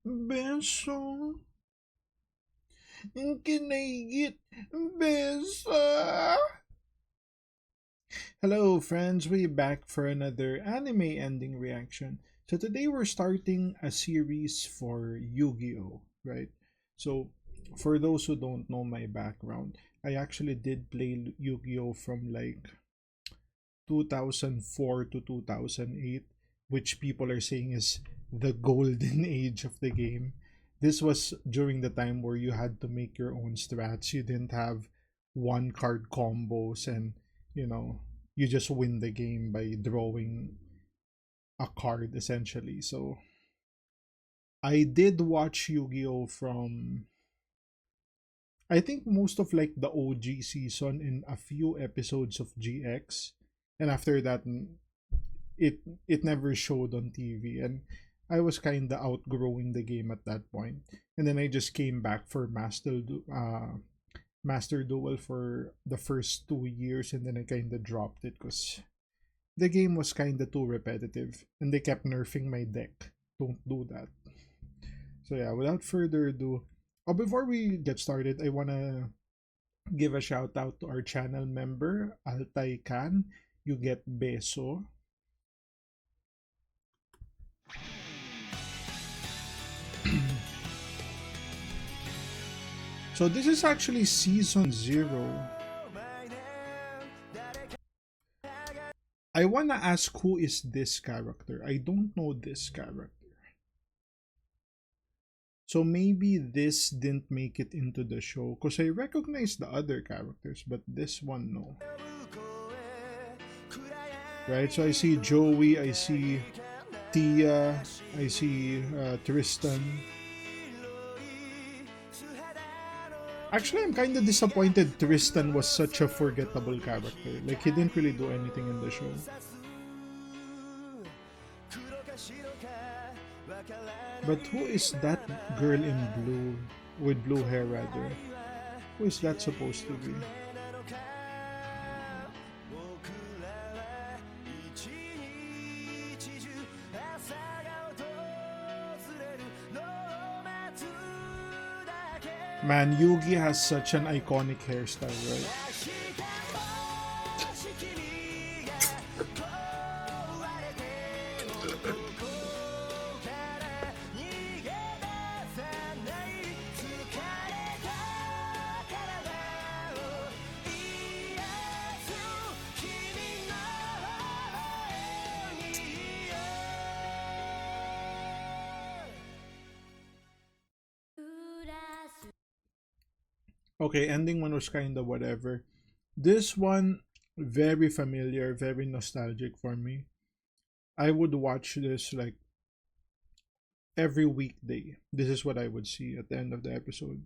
Beso, kinaigit, beso. Hello, friends. We're back for another anime ending reaction. So today we're starting a series for Yu-Gi-Oh, right? So for those who don't know my background, I actually did play Yu-Gi-Oh from like 2004 to 2008, which people are saying is the golden age of the game. This was during the time where you had to make your own strats. You didn't have one card combos, and you know, you just win the game by drawing a card essentially. So I did watch Yu-Gi-Oh from, I think, most of like the OG season in a few episodes of GX, and after that it never showed on TV, and I was kind of outgrowing the game at that point. And then I just came back for Master Duel for the first 2 years, and then I kind of dropped it because the game was kind of too repetitive, and they kept nerfing my deck. Don't do that. So yeah, without further ado, before we get started, I wanna give a shout out to our channel member Altay Khan. You get beso. So this is actually season 0. I wanna ask, who is this character? I don't know this character. So maybe this didn't make it into the show because I recognize the other characters, but this one no. Right? So I see Joey, I see Tia, I see Tristan. Actually, I'm kind of disappointed Tristan was such a forgettable character. Like, he didn't really do anything in the show. But who is that girl in blue, with blue hair rather? Who is that supposed to be? Man, Yugi has such an iconic hairstyle, right? Okay, ending one was kind of whatever. This one, very familiar, very nostalgic for me. I would watch this like every weekday. This is what I would see at the end of the episode.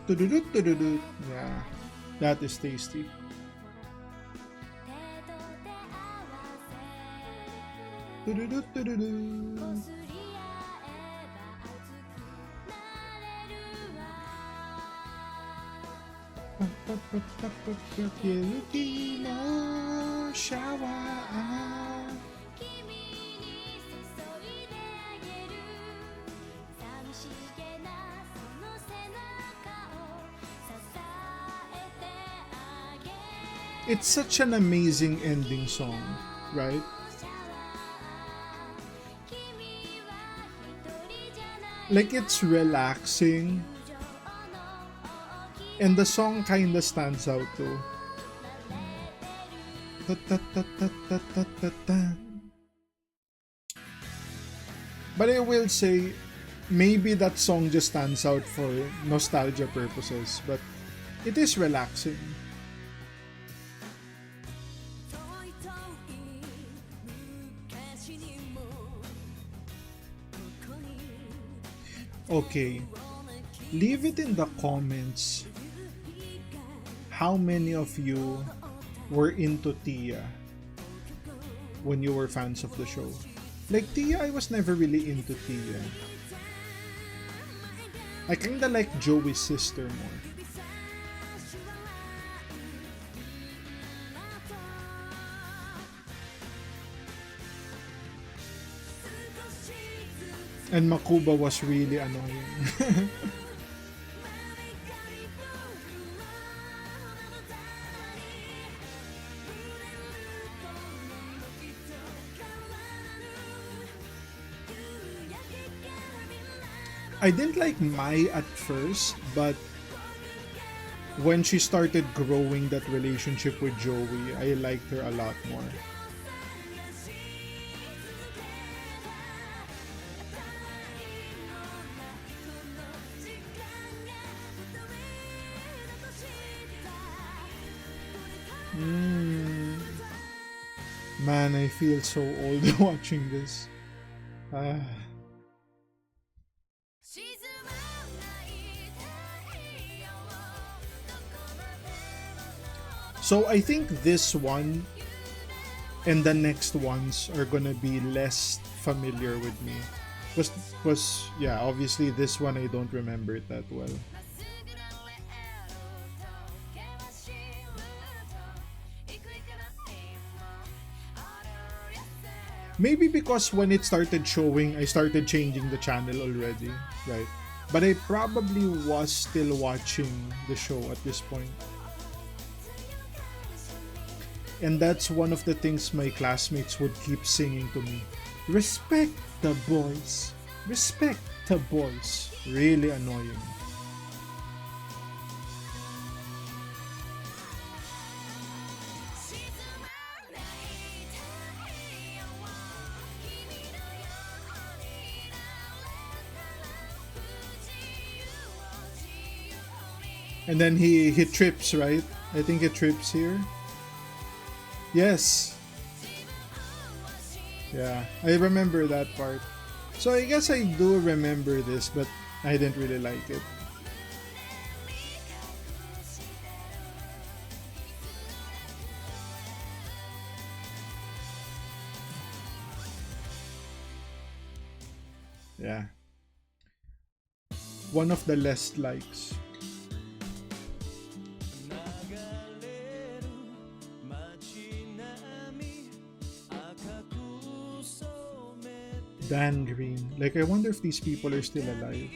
Tududut. Yeah, that is tasty. Tududut. Yuki no shower. It's such an amazing ending song, right? Like, it's relaxing, and the song kinda stands out too. Ta ta ta ta ta ta ta ta. But I will say, maybe that song just stands out for nostalgia purposes, but it is relaxing. Okay, leave it in the comments how many of you were into Tia when you were fans of the show. Like Tia, I was never really into Tia. I kinda like Joey's sister more. And Makuba was really annoying. I didn't like Mai at first, but when she started growing that relationship with Joey, I liked her a lot more. Mm, man, I feel so old watching this. Ah. So I think this one and the next ones are gonna be less familiar with me. Was yeah, obviously this one I don't remember it that well. Maybe because when it started showing, I started changing the channel already, right? But I probably was still watching the show at this point. And that's one of the things my classmates would keep singing to me. Respect the boys. Respect the boys. Really annoying. And then he trips, right? I think he trips here. Yes. Yeah, I remember that part. So I guess I do remember this, but I didn't really like it. Yeah. One of the less likes. Dan Green. Like, I wonder if these people are still alive.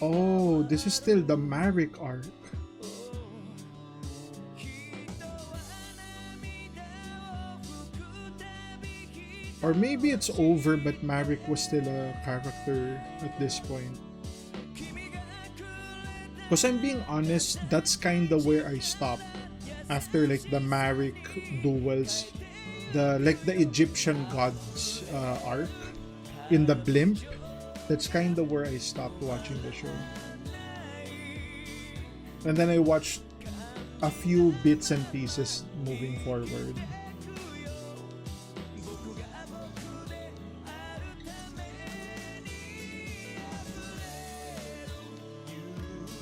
Oh, this is still the Marek arc. Or maybe it's over, but Marek was still a character at this point. Because I'm being honest, that's kind of where I stopped. After like the Marek duels, the Egyptian gods arc in the blimp, that's kind of where I stopped watching the show. And then I watched a few bits and pieces moving forward.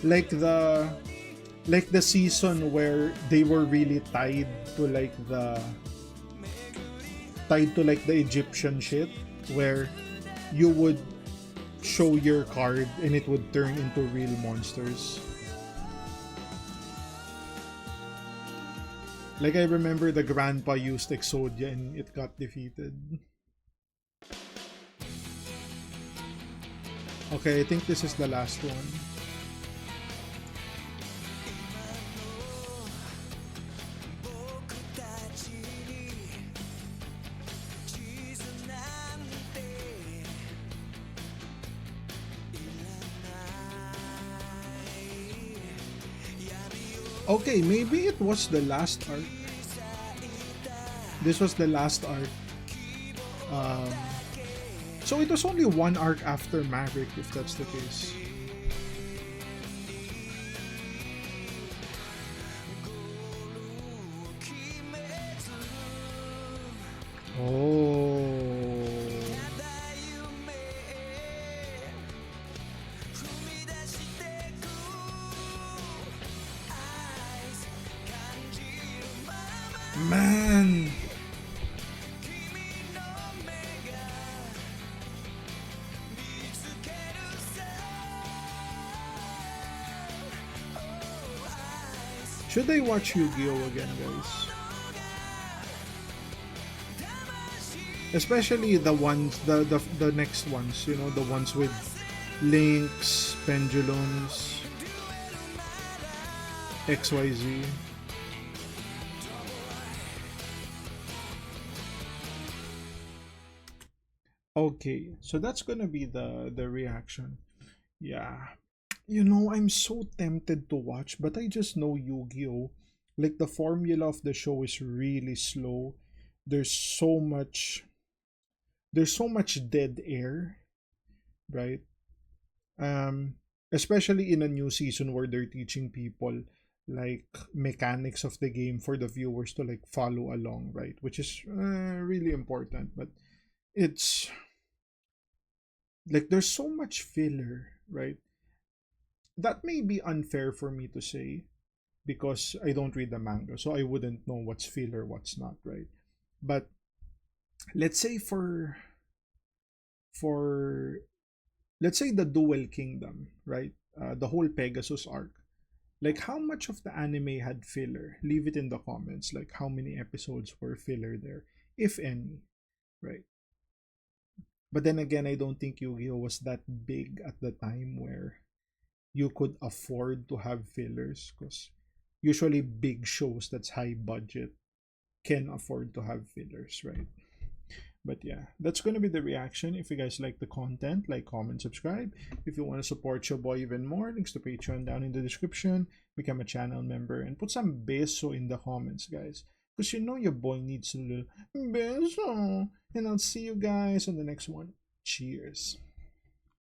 Like the season where they were really tied to the Egyptian shit, where you would show your card and it would turn into real monsters. Like, I remember the grandpa used Exodia and it got defeated. Okay, I think this is the last one. Okay, maybe it was the last arc. This was the last arc. Um, so it was only one arc after Maverick, if that's the case. Oh. Man. Should I watch Yu-Gi-Oh again, guys? Especially the ones, the next ones, you know, the ones with links, pendulums, XYZ. Okay, so that's gonna be the reaction. Yeah. You know, I'm so tempted to watch, but I just know Yu-Gi-Oh! Like the formula of the show is really slow. There's so much there's so much dead air, right? Um Especially in a new season where they're teaching people like mechanics of the game for the viewers to like follow along, right? Which is really important, but it's like there's so much filler, right? That may be unfair for me to say because I don't read the manga, so I wouldn't know what's filler, what's not, right? But let's say for let's say the Dual Kingdom, right? The whole Pegasus arc. Like how much of the anime had filler? Leave it in the comments. Like how many episodes were filler there, if any, right? But then again, I don't think Yu-Gi-Oh was that big at the time where you could afford to have fillers because usually big shows that's high budget can afford to have fillers, right? But yeah, that's going to be the reaction. If you guys like the content, like, comment, subscribe. If you want to support your boy even more, links to Patreon down in the description. Become a channel member and put some beso in the comments, guys. Because you know your boy needs a little beso. And I'll see you guys on the next one. Cheers.